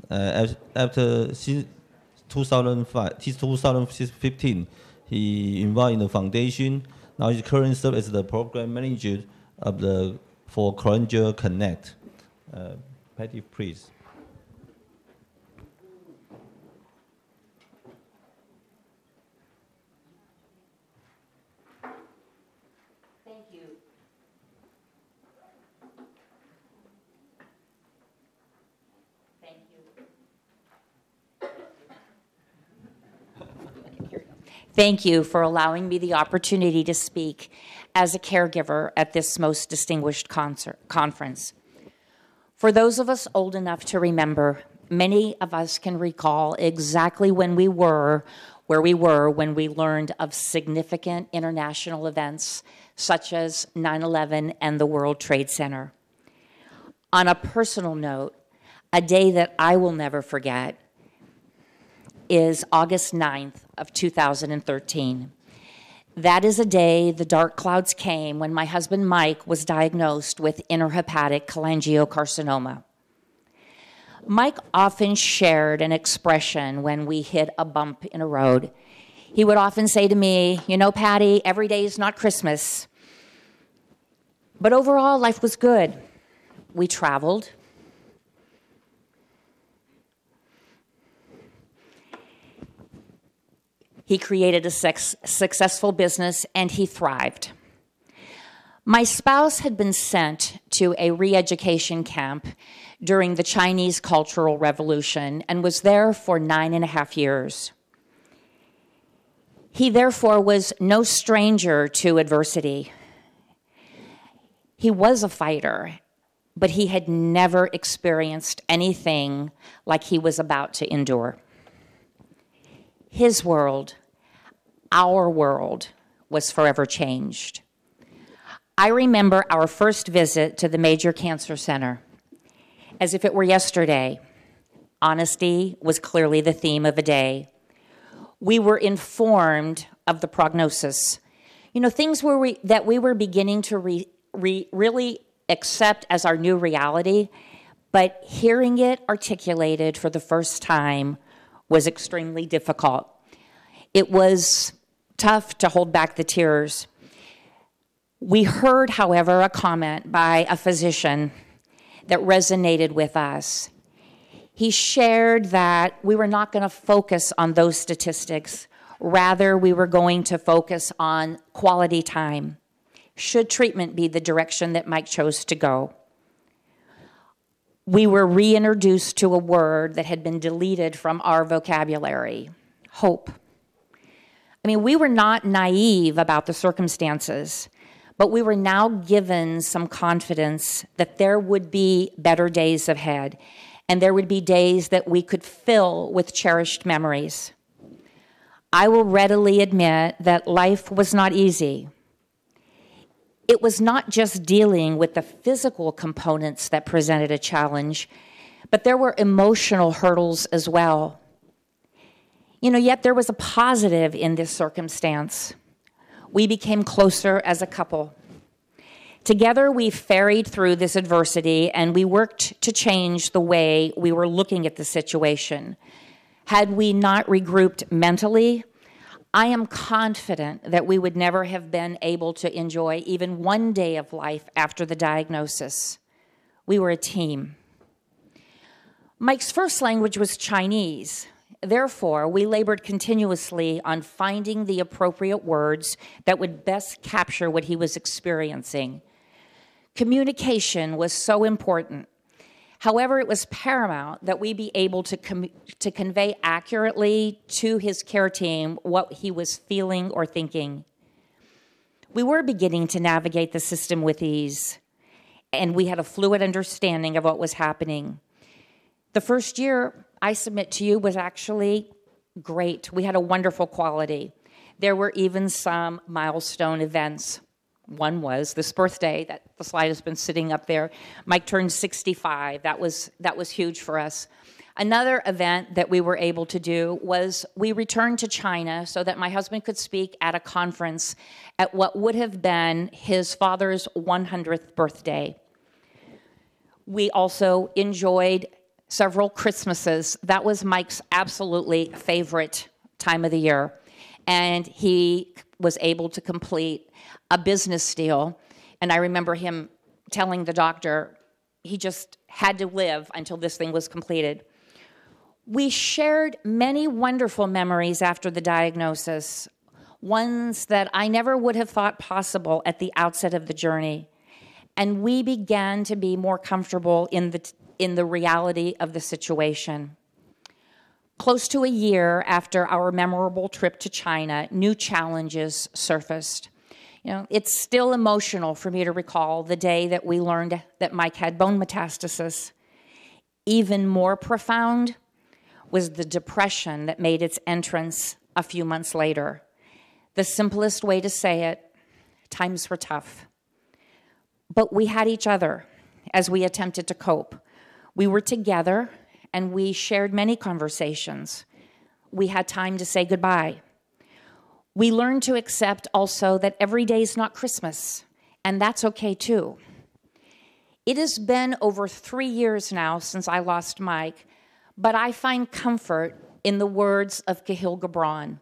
After 2015, he involved in the foundation. Now he's currently serves as the program manager of for Cholangiocarcinoma Connect. Patty, please. Thank you. Thank you. Thank you for allowing me the opportunity to speak as a caregiver at this most distinguished conference. For those of us old enough to remember, many of us can recall exactly when we were where we were when we learned of significant international events such as 9/11 and the World Trade Center. On a personal note, a day that I will never forget is August 9th of 2013. That is a day the dark clouds came when my husband Mike was diagnosed with intrahepatic cholangiocarcinoma. Mike often shared an expression when we hit a bump in a road. He would often say to me, "You know, Patty, every day is not Christmas." But overall, life was good. We traveled. He created a successful business, and he thrived. My spouse had been sent to a re-education camp during the Chinese Cultural Revolution and was there for 9.5 years. He therefore was no stranger to adversity. He was a fighter, but he had never experienced anything like he was about to endure. His world, our world, was forever changed. I remember our first visit to the major cancer center as if it were yesterday. Honesty was clearly the theme of the day. We were informed of the prognosis. You know, things that we were beginning to really accept as our new reality, but hearing it articulated for the first time was extremely difficult. It was tough to hold back the tears. We heard, however, a comment by a physician that resonated with us. He shared that we were not going to focus on those statistics. Rather, we were going to focus on quality time. Should treatment be the direction that Mike chose to go? We were reintroduced to a word that had been deleted from our vocabulary: hope. I mean, we were not naive about the circumstances, but we were now given some confidence that there would be better days ahead, and there would be days that we could fill with cherished memories. I will readily admit that life was not easy. It was not just dealing with the physical components that presented a challenge, but there were emotional hurdles as well. You know, yet there was a positive in this circumstance. We became closer as a couple. Together, we ferried through this adversity, and we worked to change the way we were looking at the situation. Had we not regrouped mentally, I am confident that we would never have been able to enjoy even one day of life after the diagnosis. We were a team. Mike's first language was Chinese. Therefore, we labored continuously on finding the appropriate words that would best capture what he was experiencing. Communication was so important. However, it was paramount that we be able to convey accurately to his care team what he was feeling or thinking. We were beginning to navigate the system with ease, and we had a fluid understanding of what was happening. The first year, I submit to you, was actually great. We had a wonderful quality. There were even some milestone events. One was this birthday, that the slide has been sitting up there. Mike turned 65. That was huge for us. Another event that we were able to do was we returned to China so that my husband could speak at a conference at what would have been his father's 100th birthday. We also enjoyed several Christmases. That was Mike's absolutely favorite time of the year. And he was able to complete a business deal. And I remember him telling the doctor he just had to live until this thing was completed. We shared many wonderful memories after the diagnosis, ones that I never would have thought possible at the outset of the journey. And we began to be more comfortable in the reality of the situation. Close to a year after our memorable trip to China, new challenges surfaced. You know, it's still emotional for me to recall the day that we learned that Mike had bone metastasis. Even more profound was the depression that made its entrance a few months later. The simplest way to say it, times were tough. But we had each other as we attempted to cope. We were together and we shared many conversations. We had time to say goodbye. We learned to accept also that every day is not Christmas, and that's okay too. It has been over 3 years now since I lost Mike, but I find comfort in the words of Kahlil Gibran.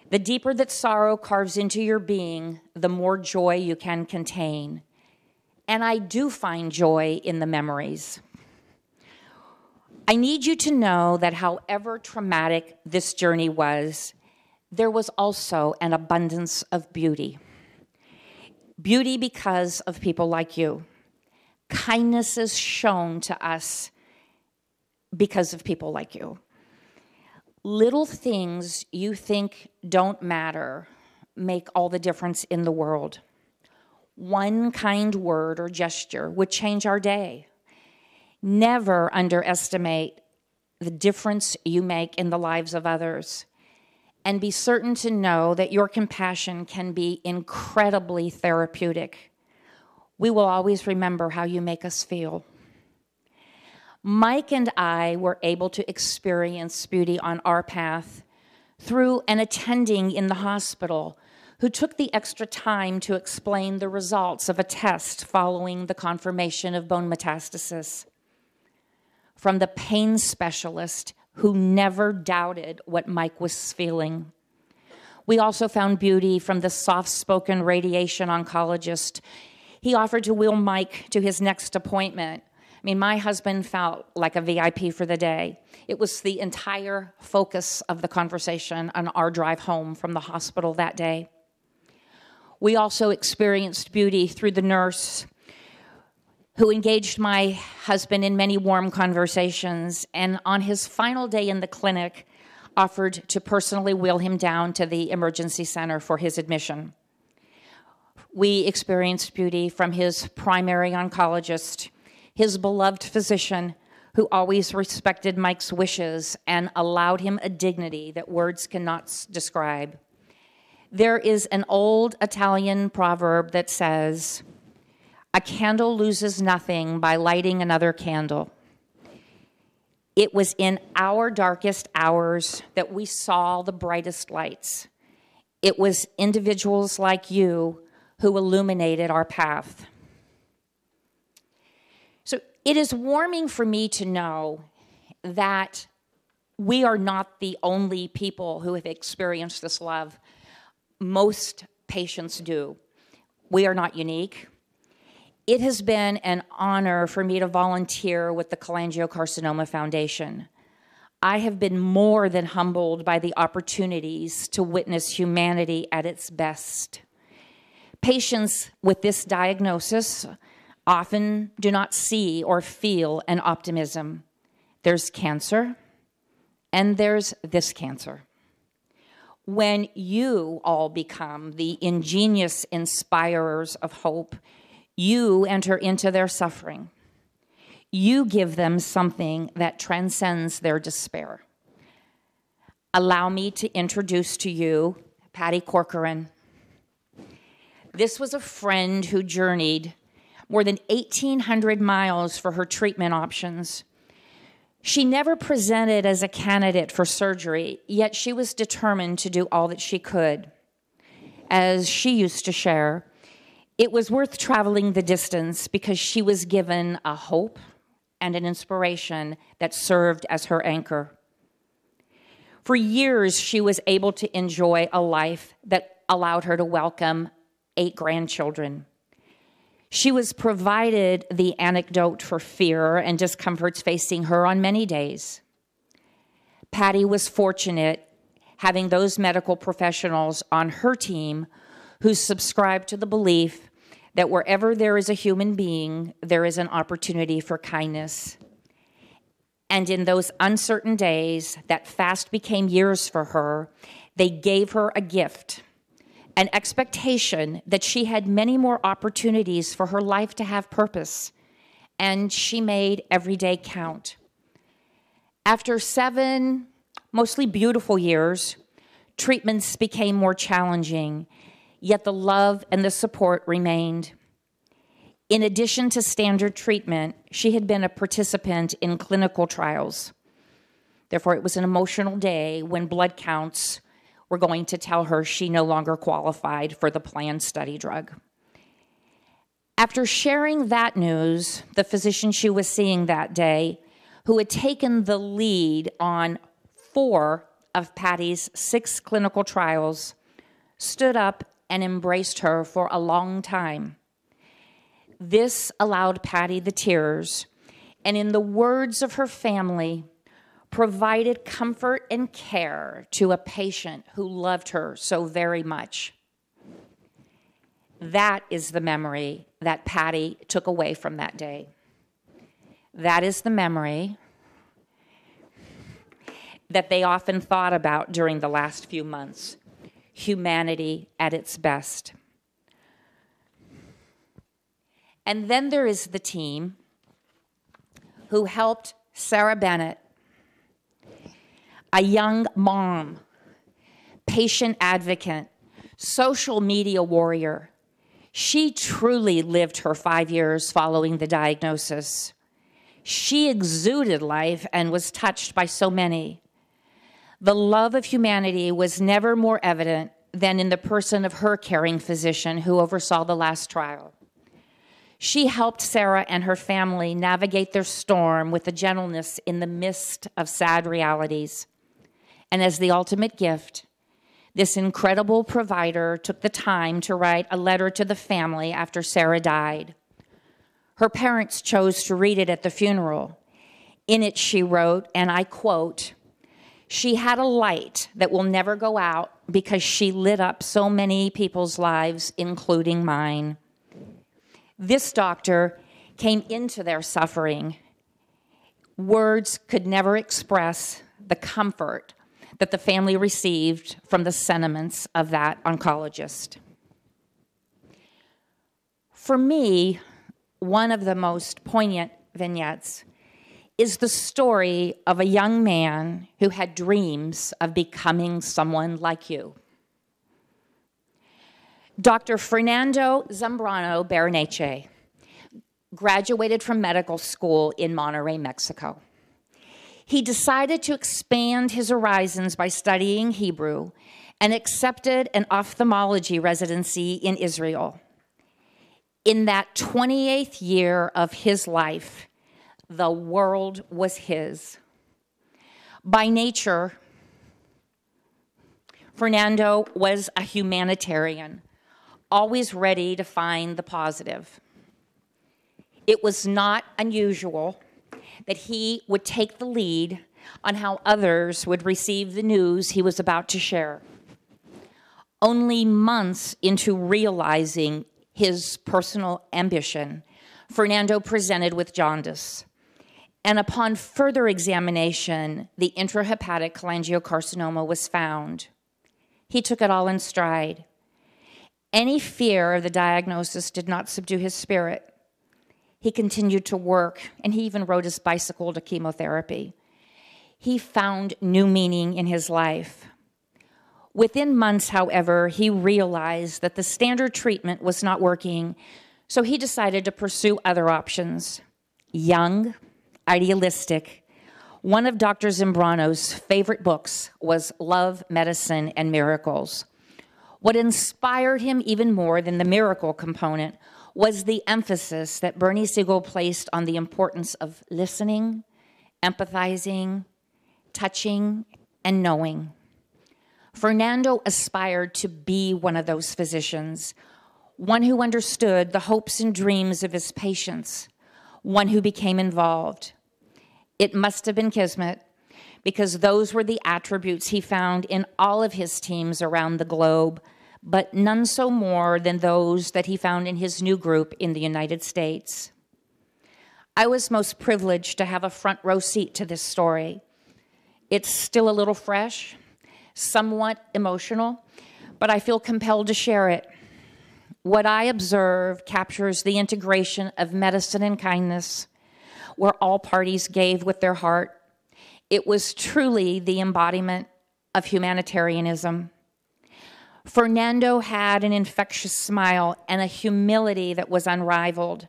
The deeper that sorrow carves into your being, the more joy you can contain. And I do find joy in the memories. I need you to know that however traumatic this journey was, there was also an abundance of beauty. Beauty because of people like you. Kindness is shown to us because of people like you. Little things you think don't matter make all the difference in the world. One kind word or gesture would change our day. Never underestimate the difference you make in the lives of others. And be certain to know that your compassion can be incredibly therapeutic. We will always remember how you make us feel. Mike and I were able to experience beauty on our path through an attending in the hospital who took the extra time to explain the results of a test following the confirmation of bone metastasis. From the pain specialist who never doubted what Mike was feeling. We also found beauty from the soft-spoken radiation oncologist. He offered to wheel Mike to his next appointment. I mean, my husband felt like a VIP for the day. It was the entire focus of the conversation on our drive home from the hospital that day. We also experienced beauty through the nurse who engaged my husband in many warm conversations, and on his final day in the clinic, offered to personally wheel him down to the emergency center for his admission. We experienced beauty from his primary oncologist, his beloved physician, who always respected Mike's wishes and allowed him a dignity that words cannot describe. There is an old Italian proverb that says, "A candle loses nothing by lighting another candle." It was in our darkest hours that we saw the brightest lights. It was individuals like you who illuminated our path. So it is warming for me to know that we are not the only people who have experienced this love. Most patients do. We are not unique. It has been an honor for me to volunteer with the Cholangiocarcinoma Foundation. I have been more than humbled by the opportunities to witness humanity at its best. Patients with this diagnosis often do not see or feel an optimism. There's cancer, and there's this cancer. When you all become the ingenious inspirers of hope, you enter into their suffering. You give them something that transcends their despair. Allow me to introduce to you Patty Corcoran. This was a friend who journeyed more than 1,800 miles for her treatment options. She never presented as a candidate for surgery, yet she was determined to do all that she could. As she used to share, it was worth traveling the distance because she was given a hope and an inspiration that served as her anchor. For years, she was able to enjoy a life that allowed her to welcome 8 grandchildren. She was provided the antidote for fear and discomforts facing her on many days. Patty was fortunate having those medical professionals on her team who subscribed to the belief that wherever there is a human being, there is an opportunity for kindness. And in those uncertain days that fast became years for her, they gave her a gift, an expectation that she had many more opportunities for her life to have purpose, and she made every day count. After 7 mostly beautiful years, treatments became more challenging, yet the love and the support remained. In addition to standard treatment, she had been a participant in clinical trials. Therefore, it was an emotional day when blood counts were going to tell her she no longer qualified for the planned study drug. After sharing that news, the physician she was seeing that day, who had taken the lead on 4 of Patty's 6 clinical trials, stood up and embraced her for a long time. This allowed Patty the tears, and in the words of her family, provided comfort and care to a patient who loved her so very much. That is the memory that Patty took away from that day. That is the memory that they often thought about during the last few months. Humanity at its best. And then there is the team who helped Sarah Bennett, a young mom, patient advocate, social media warrior. She truly lived her 5 years following the diagnosis. She exuded life and was touched by so many. The love of humanity was never more evident than in the person of her caring physician who oversaw the last trial. She helped Sarah and her family navigate their storm with a gentleness in the midst of sad realities. And as the ultimate gift, this incredible provider took the time to write a letter to the family after Sarah died. Her parents chose to read it at the funeral. In it, she wrote, and I quote, "She had a light that will never go out because she lit up so many people's lives, including mine." This doctor came into their suffering. Words could never express the comfort that the family received from the sentiments of that oncologist. For me, one of the most poignant vignettes is the story of a young man who had dreams of becoming someone like you. Dr. Fernando Zambrano Berenice graduated from medical school in Monterrey, Mexico. He decided to expand his horizons by studying Hebrew and accepted an ophthalmology residency in Israel. In that 28th year of his life, the world was his. By nature, Fernando was a humanitarian, always ready to find the positive. It was not unusual that he would take the lead on how others would receive the news he was about to share. Only months into realizing his personal ambition, Fernando presented with jaundice. And upon further examination, the intrahepatic cholangiocarcinoma was found. He took it all in stride. Any fear of the diagnosis did not subdue his spirit. He continued to work, and he even rode his bicycle to chemotherapy. He found new meaning in his life. Within months, however, he realized that the standard treatment was not working, so he decided to pursue other options. Young, idealistic, one of Dr. Zambrano's favorite books was Love, Medicine, and Miracles. What inspired him even more than the miracle component was the emphasis that Bernie Siegel placed on the importance of listening, empathizing, touching, and knowing. Fernando aspired to be one of those physicians, one who understood the hopes and dreams of his patients, one who became involved. It must have been kismet, because those were the attributes he found in all of his teams around the globe, but none so more than those that he found in his new group in the United States. I was most privileged to have a front row seat to this story. It's still a little fresh, somewhat emotional, but I feel compelled to share it. What I observe captures the integration of medicine and kindness, where all parties gave with their heart. It was truly the embodiment of humanitarianism. Fernando had an infectious smile and a humility that was unrivaled.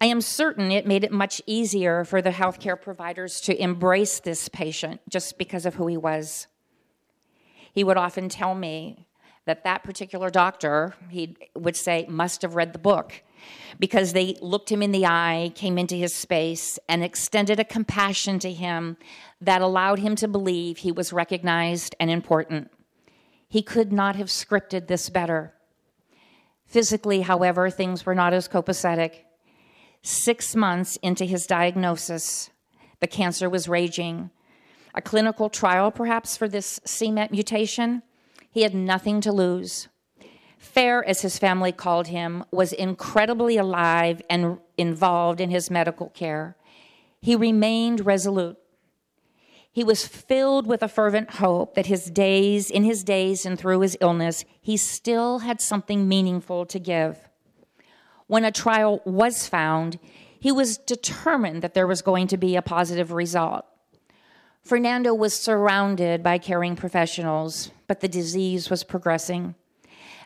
I am certain it made it much easier for the healthcare providers to embrace this patient just because of who he was. He would often tell me that particular doctor, he would say, must have read the book, because they looked him in the eye, came into his space, and extended a compassion to him that allowed him to believe he was recognized and important. He could not have scripted this better. Physically, however, things were not as copacetic. 6 months into his diagnosis, the cancer was raging. A clinical trial, perhaps, for this c-MET mutation. He had nothing to lose. Fair, as his family called him, was incredibly alive and involved in his medical care. He remained resolute. He was filled with a fervent hope that in his days and through his illness, he still had something meaningful to give. When a trial was found, he was determined that there was going to be a positive result. Fernando was surrounded by caring professionals, but the disease was progressing.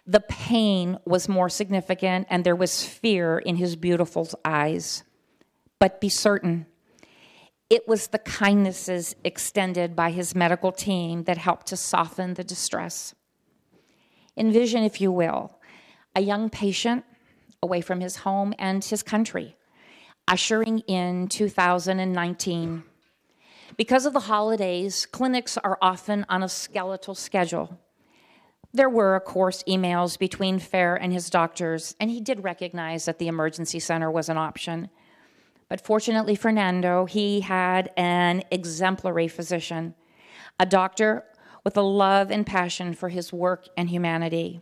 The pain was more significant, and there was fear in his beautiful eyes. But be certain, it was the kindnesses extended by his medical team that helped to soften the distress. Envision, if you will, a young patient away from his home and his country, ushering in 2019. Because of the holidays, clinics are often on a skeletal schedule. There were, of course, emails between Fair and his doctors, and he did recognize that the emergency center was an option. But fortunately, Fernando, he had an exemplary physician, a doctor with a love and passion for his work and humanity.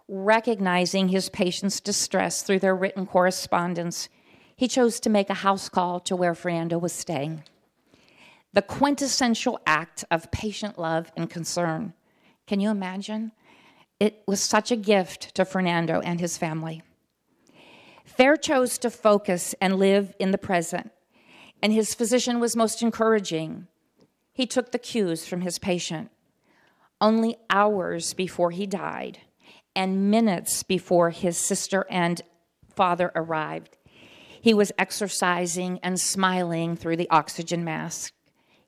Recognizing his patients' distress through their written correspondence, he chose to make a house call to where Fernando was staying. The quintessential act of patient love and concern. Can you imagine? It was such a gift to Fernando and his family. Fair chose to focus and live in the present, and his physician was most encouraging. He took the cues from his patient. Only hours before he died, and minutes before his sister and father arrived, he was exercising and smiling through the oxygen mask.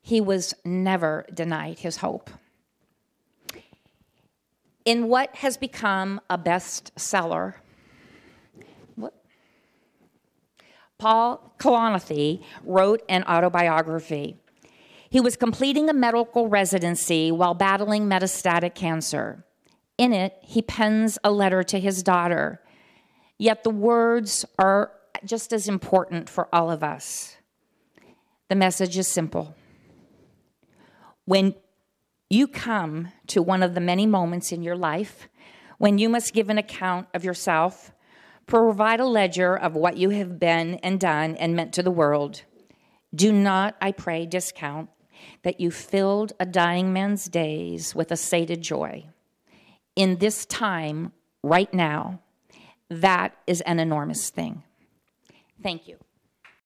He was never denied his hope. In what has become a bestseller, Paul Kalanithi wrote an autobiography. He was completing a medical residency while battling metastatic cancer. In it, he pens a letter to his daughter, yet the words are just as important for all of us. The message is simple. When you come to one of the many moments in your life when you must give an account of yourself, provide a ledger of what you have been and done and meant to the world, do not, I pray, discount that you filled a dying man's days with a sated joy. In this time, right now, that is an enormous thing. Thank you.